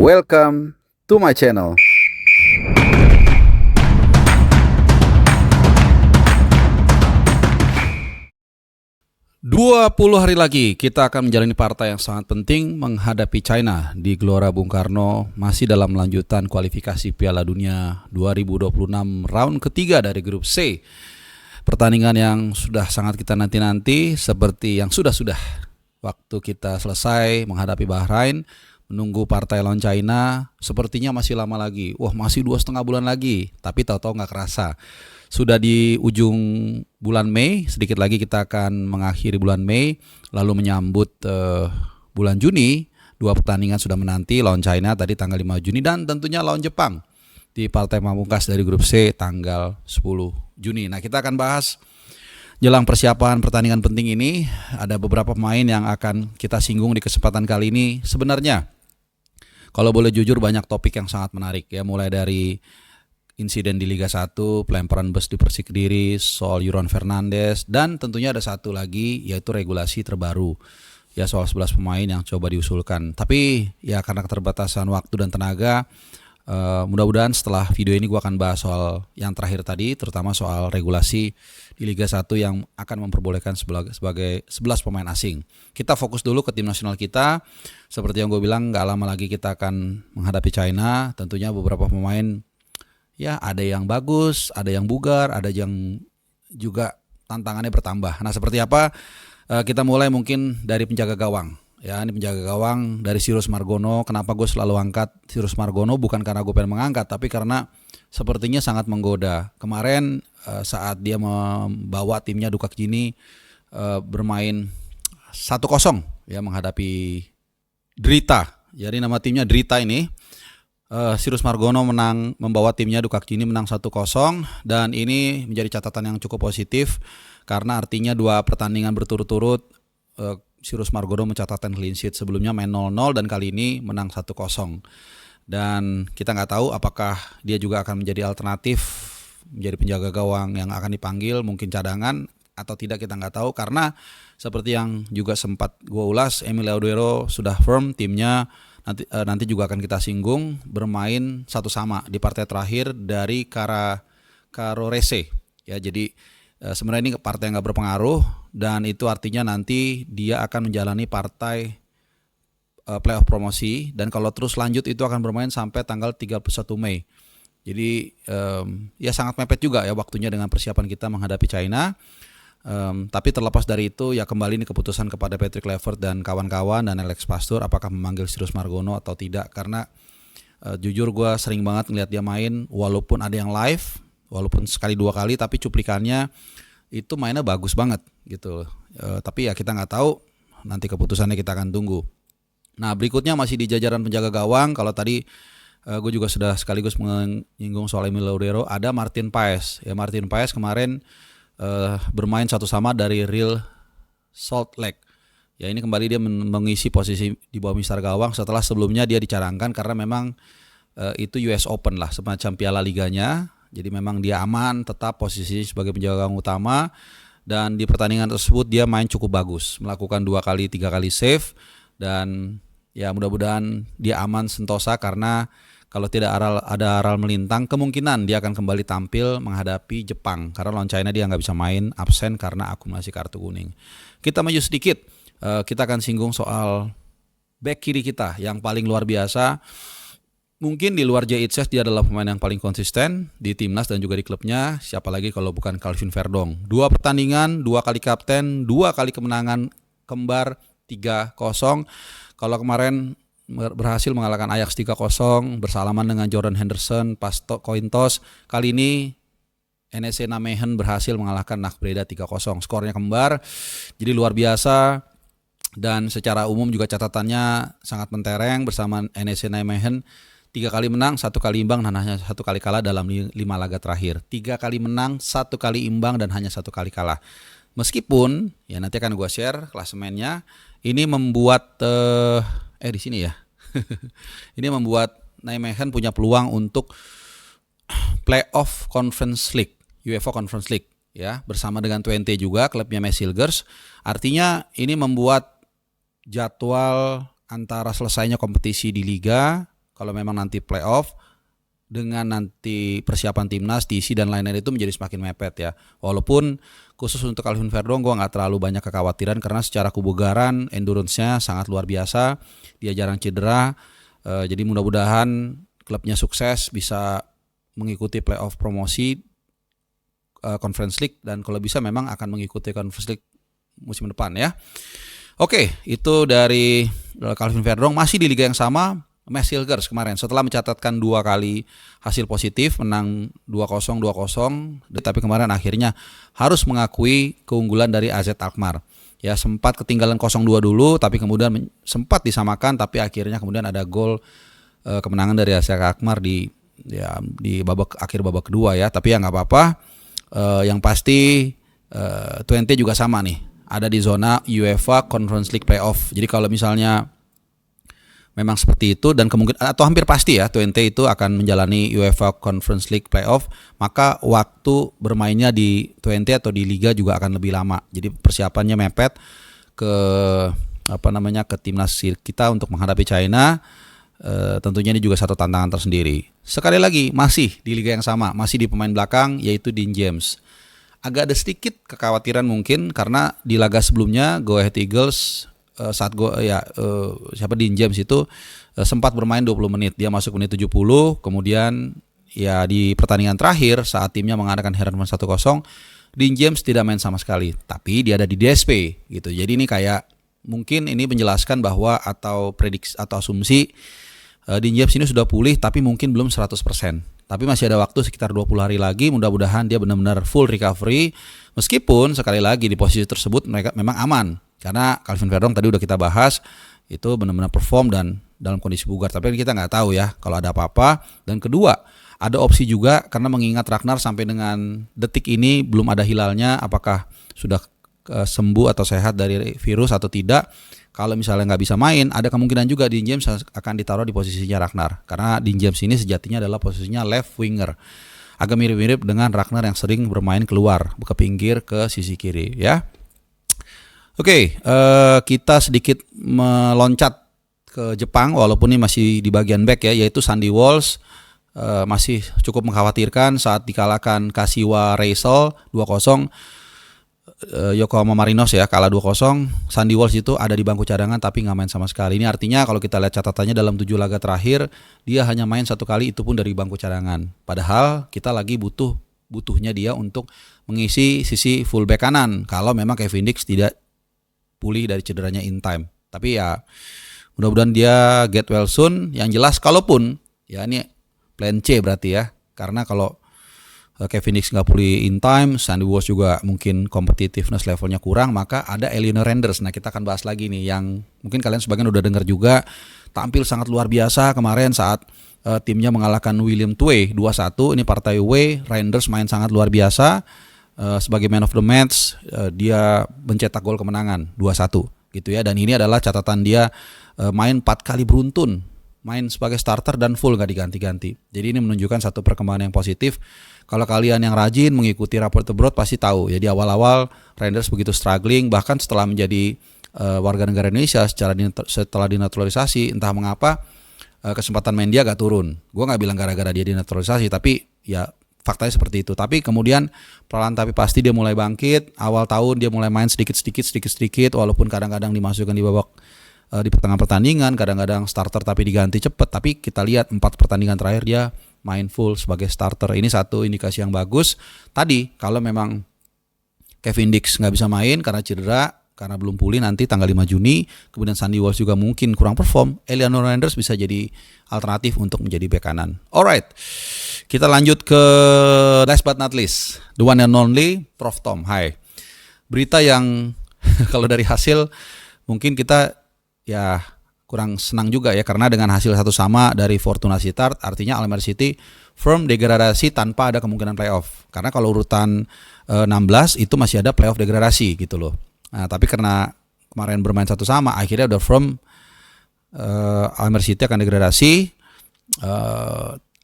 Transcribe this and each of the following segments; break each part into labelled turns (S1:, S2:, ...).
S1: Welcome to my channel.
S2: Dua puluh hari lagi kita akan menjalani partai yang sangat penting menghadapi China di Gelora Bung Karno, masih dalam lanjutan kualifikasi Piala Dunia 2026 round ketiga dari grup C. Pertandingan yang sudah sangat kita nanti-nanti, seperti yang sudah waktu kita selesai menghadapi Bahrain, menunggu partai lawan China, sepertinya masih lama lagi. Wah, masih 2,5 bulan lagi, tapi tahu-tahu nggak kerasa. Sudah di ujung bulan Mei, sedikit lagi kita akan mengakhiri bulan Mei, lalu menyambut bulan Juni. Dua pertandingan sudah menanti, lawan China tadi tanggal 5 Juni dan tentunya lawan Jepang di partai pamungkas dari grup C tanggal 10 Juni. Nah, kita akan bahas jelang persiapan pertandingan penting ini. Ada beberapa pemain yang akan kita singgung di kesempatan kali ini. Sebenarnya kalau boleh jujur banyak topik yang sangat menarik ya, mulai dari insiden di Liga 1, pelemparan bus di Persik Kediri, soal Yuron Fernandes, dan tentunya ada satu lagi yaitu regulasi terbaru ya, soal 11 pemain yang coba diusulkan. Tapi ya karena keterbatasan waktu dan tenaga, mudah-mudahan setelah video ini gue akan bahas soal yang terakhir tadi, terutama soal regulasi di Liga 1 yang akan memperbolehkan sebagai 11 pemain asing. Kita fokus dulu ke tim nasional kita. Seperti yang gue bilang, gak lama lagi kita akan menghadapi China. Tentunya beberapa pemain ya ada yang bagus, ada yang bugar, ada yang juga tantangannya bertambah. Nah, seperti apa? Kita mulai mungkin dari penjaga gawang. Ya, ini penjaga gawang dari Sirus Margono. Kenapa gue selalu angkat Sirus Margono? Bukan karena gue pengen mengangkat, tapi karena sepertinya sangat menggoda. Kemarin saat dia membawa timnya Dukak Jini bermain 1-0 ya menghadapi Drita. Jadi nama timnya Drita ini. Sirus Margono membawa timnya Dukak Jini menang 1-0, dan ini menjadi catatan yang cukup positif karena artinya dua pertandingan berturut-turut Sirus Margono mencatatkan clean sheet. Sebelumnya main 0-0 dan kali ini menang 1-0. Dan kita nggak tahu apakah dia juga akan menjadi alternatif menjadi penjaga gawang yang akan dipanggil, mungkin cadangan atau tidak, kita nggak tahu, karena seperti yang juga sempat gue ulas, Emil Laudero sudah firm timnya. Nanti juga akan kita singgung, bermain 1-1 di partai terakhir dari Karorese ya. Jadi sebenarnya ini partai yang gak berpengaruh, dan itu artinya nanti dia akan menjalani partai playoff promosi, dan kalau terus lanjut itu akan bermain sampai tanggal 31 Mei. Jadi ya sangat mepet juga ya waktunya dengan persiapan kita menghadapi China. Tapi terlepas dari itu ya, kembali ini keputusan kepada Patrick Kluivert dan kawan-kawan dan Alex Pastoor apakah memanggil Sirus Margono atau tidak. Karena jujur gue sering banget ngeliat dia main, walaupun ada yang live, walaupun sekali dua kali, tapi cuplikannya itu mainnya bagus banget gitu. Tapi ya kita nggak tahu, nanti keputusannya kita akan tunggu. Nah, berikutnya masih di jajaran penjaga gawang. Kalau tadi gue juga sudah sekaligus menyinggung soal Emil Laudero, ada Martin Paes. Ya, Martin Paes kemarin bermain 1-1 dari Real Salt Lake. Ya, ini kembali dia mengisi posisi di bawah mister gawang setelah sebelumnya dia dicadangkan karena memang itu US Open lah, semacam piala liganya. Jadi memang dia aman tetap posisi sebagai penjaga gawang utama, dan di pertandingan tersebut dia main cukup bagus, melakukan 2-3 kali save, dan ya mudah-mudahan dia aman sentosa, karena kalau tidak ada aral melintang, kemungkinan dia akan kembali tampil menghadapi Jepang. Karena lawan China dia nggak bisa main, absen karena akumulasi kartu kuning. Kita maju sedikit, kita akan singgung soal back kiri kita yang paling luar biasa. Mungkin di luar Jitses dia adalah pemain yang paling konsisten di timnas dan juga di klubnya. Siapa lagi kalau bukan Calvin Verdong. 2 pertandingan, 2 kali kapten, 2 kali kemenangan kembar 3-0. Kalau kemarin berhasil mengalahkan Ajax 3-0, bersalaman dengan Jordan Henderson pas coin toss. Kali ini NEC Nijmegen berhasil mengalahkan NAC Breda 3-0. Skornya kembar, jadi luar biasa. Dan secara umum juga catatannya sangat mentereng bersama NEC Nijmegen. 3 kali menang, 1 kali imbang, dan hanya 1 kali kalah dalam 5 laga terakhir. 3 kali menang, 1 kali imbang, dan hanya 1 kali kalah. Meskipun ya nanti akan gue share klasemennya, ini membuat di sini ya. Ini membuat Nijmegen punya peluang untuk playoff Conference League, UEFA Conference League ya, bersama dengan Twente juga, klubnya Messilgers. Artinya ini membuat jadwal antara selesainya kompetisi di liga kalau memang nanti playoff dengan nanti persiapan timnas, TC dan lain-lain itu menjadi semakin mepet ya. Walaupun khusus untuk Calvin Verdong gue nggak terlalu banyak kekhawatiran karena secara kebugaran, endurance-nya sangat luar biasa. Dia jarang cedera. Jadi mudah-mudahan klubnya sukses bisa mengikuti playoff promosi Conference League dan kalau bisa memang akan mengikuti Conference League musim depan ya. Oke, itu dari Calvin Verdong masih di liga yang sama. Mass Hilgers kemarin setelah mencatatkan 2 kali hasil positif menang 2-0 tapi kemarin akhirnya harus mengakui keunggulan dari AZ Alkmaar. Ya sempat ketinggalan 0-2 dulu tapi kemudian sempat disamakan tapi akhirnya kemudian ada gol kemenangan dari AZ Alkmaar di akhir babak kedua ya. Tapi ya nggak apa-apa. Yang pasti Twente juga sama nih. Ada di zona UEFA Conference League Playoff. Jadi kalau misalnya memang seperti itu dan kemungkinan atau hampir pasti ya Twente itu akan menjalani UEFA Conference League Playoff, maka waktu bermainnya di Twente atau di liga juga akan lebih lama. Jadi persiapannya mepet ke ke timnas kita untuk menghadapi China. Tentunya ini juga satu tantangan tersendiri. Sekali lagi masih di liga yang sama, masih di pemain belakang yaitu Dean James. Agak ada sedikit kekhawatiran mungkin karena di laga sebelumnya Go Ahead Eagles Dean James itu sempat bermain 20 menit. Dia masuk menit 70, kemudian ya di pertandingan terakhir saat timnya mengadakan Herrenman 1-0, Dean James tidak main sama sekali, tapi dia ada di DSP gitu. Jadi ini kayak mungkin ini menjelaskan bahwa atau prediksi atau asumsi Dean James ini sudah pulih tapi mungkin belum 100%. Tapi masih ada waktu sekitar 20 hari lagi, mudah-mudahan dia benar-benar full recovery. Meskipun sekali lagi di posisi tersebut mereka memang aman. Karena Calvin Verdong tadi udah kita bahas itu benar-benar perform dan dalam kondisi bugar. Tapi kita nggak tahu ya kalau ada apa-apa. Dan kedua ada opsi juga karena mengingat Ragnar sampai dengan detik ini belum ada hilalnya apakah sudah sembuh atau sehat dari virus atau tidak. Kalau misalnya nggak bisa main ada kemungkinan juga Dean James akan ditaruh di posisinya Ragnar. Karena Dean James ini sejatinya adalah posisinya left winger. Agak mirip-mirip dengan Ragnar yang sering bermain keluar ke pinggir ke sisi kiri ya. Oke, kita sedikit meloncat ke Jepang walaupun ini masih di bagian back ya, yaitu Sandy Walsh masih cukup mengkhawatirkan saat dikalahkan Kashiwa Reysol 2-0. Yokohama Marinos ya kalah 2-0. Sandy Walsh itu ada di bangku cadangan tapi nggak main sama sekali. Ini artinya kalau kita lihat catatannya dalam 7 laga terakhir dia hanya main 1 kali, itu pun dari bangku cadangan. Padahal kita lagi butuhnya dia untuk mengisi sisi fullback kanan kalau memang Kevin Dix tidak pulih dari cederanya in time. Tapi ya mudah-mudahan dia get well soon. Yang jelas kalaupun ya ini plan C berarti ya. Karena kalau Kevin Dix nggak pulih in time, Sandy Walsh juga mungkin competitiveness levelnya kurang, maka ada Eleanor Renders. Nah kita akan bahas lagi nih yang mungkin kalian sebagian udah dengar juga, tampil sangat luar biasa kemarin saat timnya mengalahkan William Tway 2-1. Ini partai away, Renders main sangat luar biasa. Sebagai man of the match dia mencetak gol kemenangan 2-1 gitu ya, dan ini adalah catatan dia main 4 kali beruntun main sebagai starter dan full gak diganti-ganti. Jadi ini menunjukkan satu perkembangan yang positif. Kalau kalian yang rajin mengikuti Rapport Abroad pasti tahu. Jadi awal-awal Renders begitu struggling, bahkan setelah menjadi warga negara Indonesia setelah dinaturalisasi, entah mengapa kesempatan main dia gak turun. Gue gak bilang gara-gara dia dinaturalisasi, tapi ya faktanya seperti itu. Tapi kemudian perlahan tapi pasti dia mulai bangkit. Awal tahun dia mulai main sedikit, walaupun kadang-kadang dimasukkan di babak di pertengahan pertandingan, kadang-kadang starter tapi diganti cepat. Tapi kita lihat 4 pertandingan terakhir dia main full sebagai starter. Ini satu indikasi yang bagus. Tadi kalau memang Kevin Dix nggak bisa main karena cedera, karena belum pulih nanti tanggal 5 Juni, kemudian Sandy Walsh juga mungkin kurang perform, Eleanor Renders bisa jadi alternatif untuk menjadi bek kanan. Alright, kita lanjut ke last but not least, the one and only Prof Tom. Hai, berita yang kalau dari hasil mungkin kita ya kurang senang juga ya, karena dengan hasil 1-1 dari Fortuna Sittard artinya Almere City firm degradasi tanpa ada kemungkinan playoff. Karena kalau urutan 16 itu masih ada playoff degradasi gitu loh. Nah, tapi karena kemarin bermain 1-1 akhirnya udah firm Almere City akan degradasi.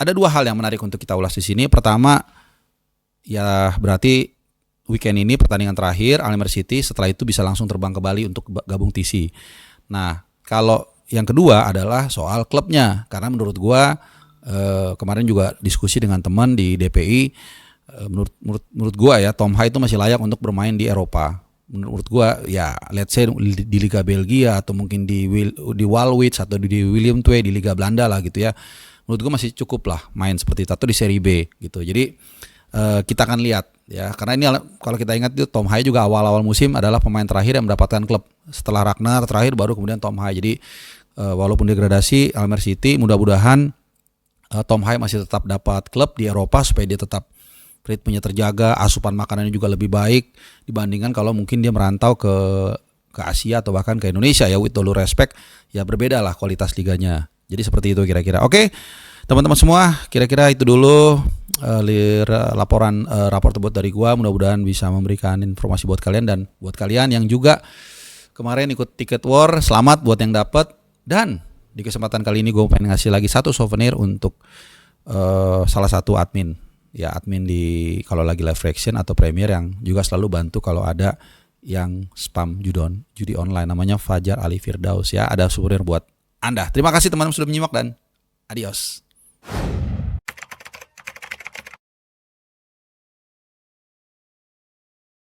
S2: Ada 2 hal yang menarik untuk kita ulas di sini. Pertama, ya berarti weekend ini pertandingan terakhir Almere City, setelah itu bisa langsung terbang ke Bali untuk gabung TC. Nah, kalau yang kedua adalah soal klubnya, karena menurut gua kemarin juga diskusi dengan teman di DPI, menurut gua ya Tom Haye itu masih layak untuk bermain di Eropa. Menurut gua ya let's say di Liga Belgia atau mungkin di Walwich atau di Willem II di Liga Belanda lah gitu ya. Menurut gua masih cukup lah main seperti itu atau di Serie B gitu. Jadi kita akan lihat ya, karena ini kalau kita ingat itu Tom Haye juga awal-awal musim adalah pemain terakhir yang mendapatkan klub. Setelah Ragnar terakhir baru kemudian Tom Haye. Jadi walaupun degradasi Almer City, mudah-mudahan Tom Haye masih tetap dapat klub di Eropa supaya dia tetap ritmenya terjaga, asupan makanannya juga lebih baik dibandingkan kalau mungkin dia merantau ke Asia atau bahkan ke Indonesia ya, with all due respect ya, berbeda lah kualitas liganya. Jadi seperti itu kira-kira. Oke, teman-teman semua, kira-kira itu dulu rapor tersebut dari gua. Mudah-mudahan bisa memberikan informasi buat kalian, dan buat kalian yang juga kemarin ikut Ticket War, selamat buat yang dapat. Dan di kesempatan kali ini gue pengen ngasih lagi satu souvenir untuk salah satu admin di kalau lagi live reaction atau premiere, yang juga selalu bantu kalau ada yang spam judi online, namanya Fajar Ali Firdaus ya. Ada souvenir buat Anda. Terima kasih teman-teman sudah menyimak dan adios.